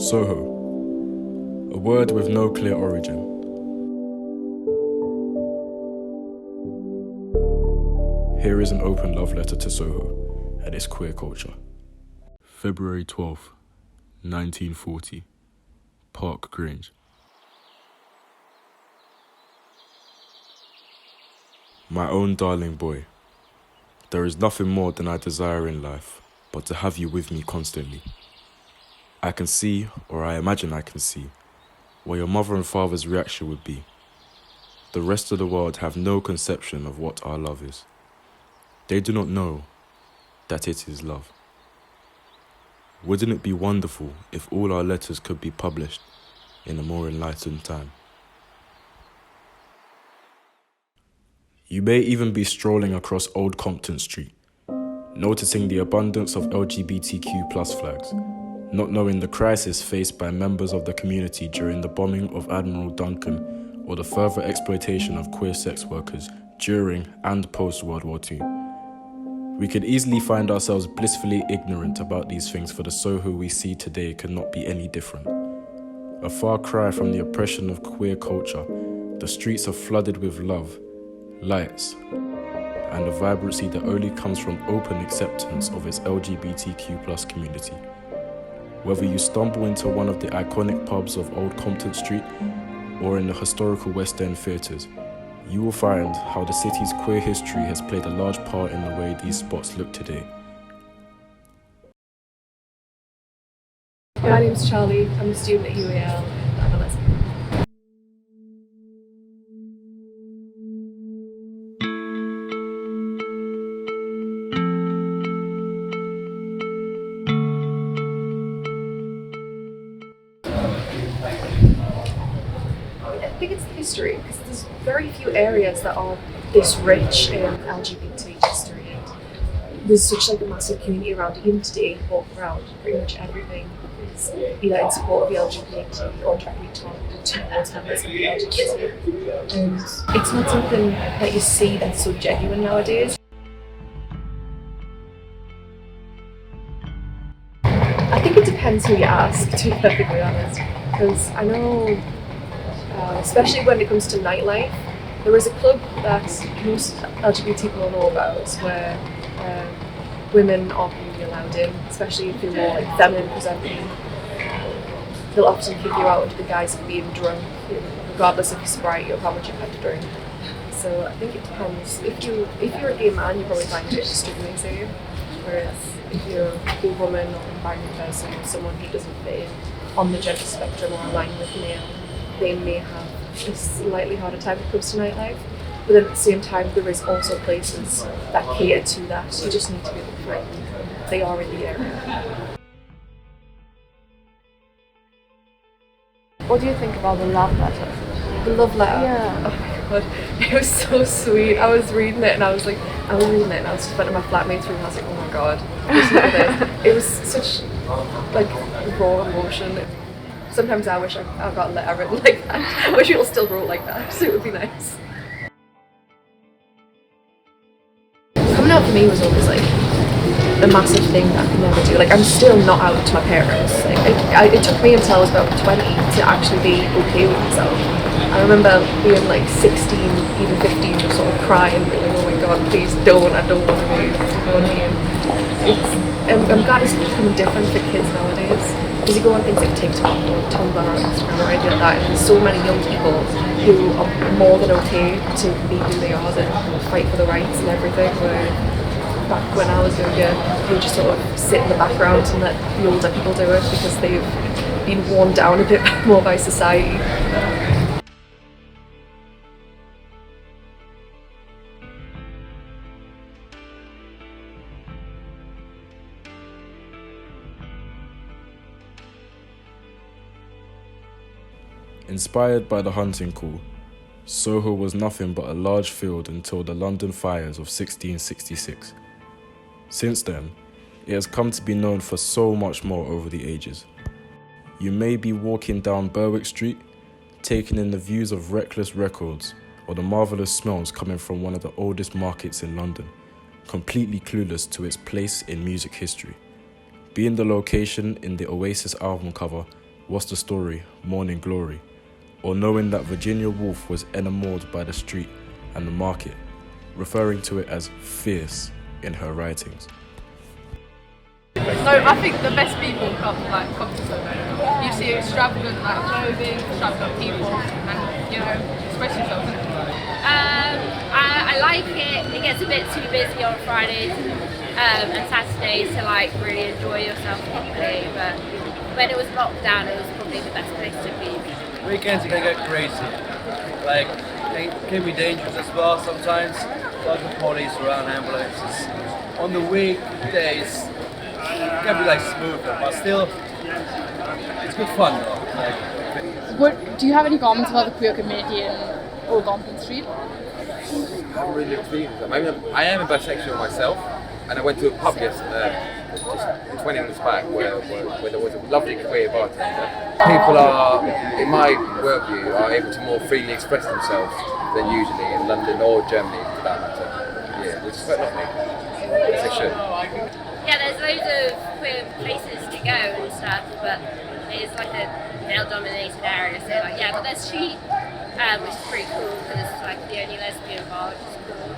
Soho, a word with no clear origin. Here is an open love letter to Soho and its queer culture. February 12th, 1940, Park Grange. My own darling boy, there is nothing more than I desire in life but to have you with me constantly. I can see, or I imagine I can see, what your mother and father's reaction would be. The rest of the world have no conception of what our love is. They do not know that it is love. Wouldn't it be wonderful if all our letters could be published in a more enlightened time? You may even be strolling across Old Compton Street, noticing the abundance of LGBTQ+ flags, not knowing the crisis faced by members of the community during the bombing of Admiral Duncan or the further exploitation of queer sex workers during and post-World War II. We could easily find ourselves blissfully ignorant about these things, for the Soho we see today could not be any different. A far cry from the oppression of queer culture, the streets are flooded with love, lights, and a vibrancy that only comes from open acceptance of its LGBTQ+ community. Whether you stumble into one of the iconic pubs of Old Compton Street or in the historical West End theatres, you will find how the city's queer history has played a large part in the way these spots look today. My name's Charlie, I'm a student at Juyeoung and I'm a lesbian. I think it's the history, because there's very few areas that are this rich in LGBT history. There's such a massive community around it. Even today, walk around, pretty much everything is either in support of the LGBT or directly towards members of the LGBT. And it's not something that you see that's so genuine nowadays. I think it depends who you ask, to be perfectly honest, because I know, especially when it comes to nightlife, there is a club that most LGBT people know about where women aren't really allowed in, especially if you're more like feminine presenting. They'll often kick you out under the guise of being drunk, regardless of your sobriety or how much you've had to drink. So I think it depends. If you're a gay man, you probably find it extremely safe. Whereas if you're a gay woman or a binary person or someone who doesn't fit in on the gender spectrum or align with male, they may have a slightly harder time when it comes to nightlife. But then at the same time, there is also places that cater to that. You just need to be able to find them. They are in the area. What do you think about the love letter? The love letter? Yeah. Oh my god, it was so sweet. I was reading it and I was just in front of my flatmates room and I was like, oh my god, listen to this. It was such like raw emotion. Sometimes I wish I got a letter written like that. I wish it was still wrote like that, so it would be nice. Coming out for me was always like a massive thing that I could never do. Like, I'm still not out to my parents. Like, it took me until I was about 20 to actually be okay with myself. I remember being like 16, even 15, just sort of crying, like, oh my god, please don't, I don't want to be, you know what I mean? I'm glad it's becoming different for kids nowadays. Because you go on things like TikTok or Tumblr or Instagram or anything like that, and there's so many young people who are more than okay to be who they are, that fight for the rights and everything, where back when I was younger, they just sort of sit in the background and let the older people do it because they've been worn down a bit more by society. Inspired by the hunting call, Soho was nothing but a large field until the London fires of 1666. Since then, it has come to be known for so much more over the ages. You may be walking down Berwick Street, taking in the views of Reckless Records or the marvellous smells coming from one of the oldest markets in London, completely clueless to its place in music history. Being the location in the Oasis album cover What's the Story, Morning Glory, or knowing that Virginia Woolf was enamored by the street and the market, referring to it as fierce in her writings. So I think the best people come to Soho. You see extravagant clothing, extravagant people, and express yourself. I like it. It gets a bit too busy on Fridays and Saturdays to really enjoy yourself properly. But when it was locked down, it was probably the best place to be. Weekends can get crazy. It can be dangerous as well sometimes. Lots of police around, ambulances. On the weekdays, it can be smoother, but still, it's good fun though. Do you have any comments about the queer community in Old Compton Street? I haven't really looked into them. I am a bisexual myself, and I went to a pub just 20 minutes back where there was a lovely queer bartender. People are, in my worldview, are able to more freely express themselves than usually in London or Germany for that matter. Yeah, which is quite lovely. As they should. Yeah, there's loads of queer places to go and stuff, but it's a male-dominated area. So but there's Street, which is pretty cool because it's the only lesbian bar, which is cool.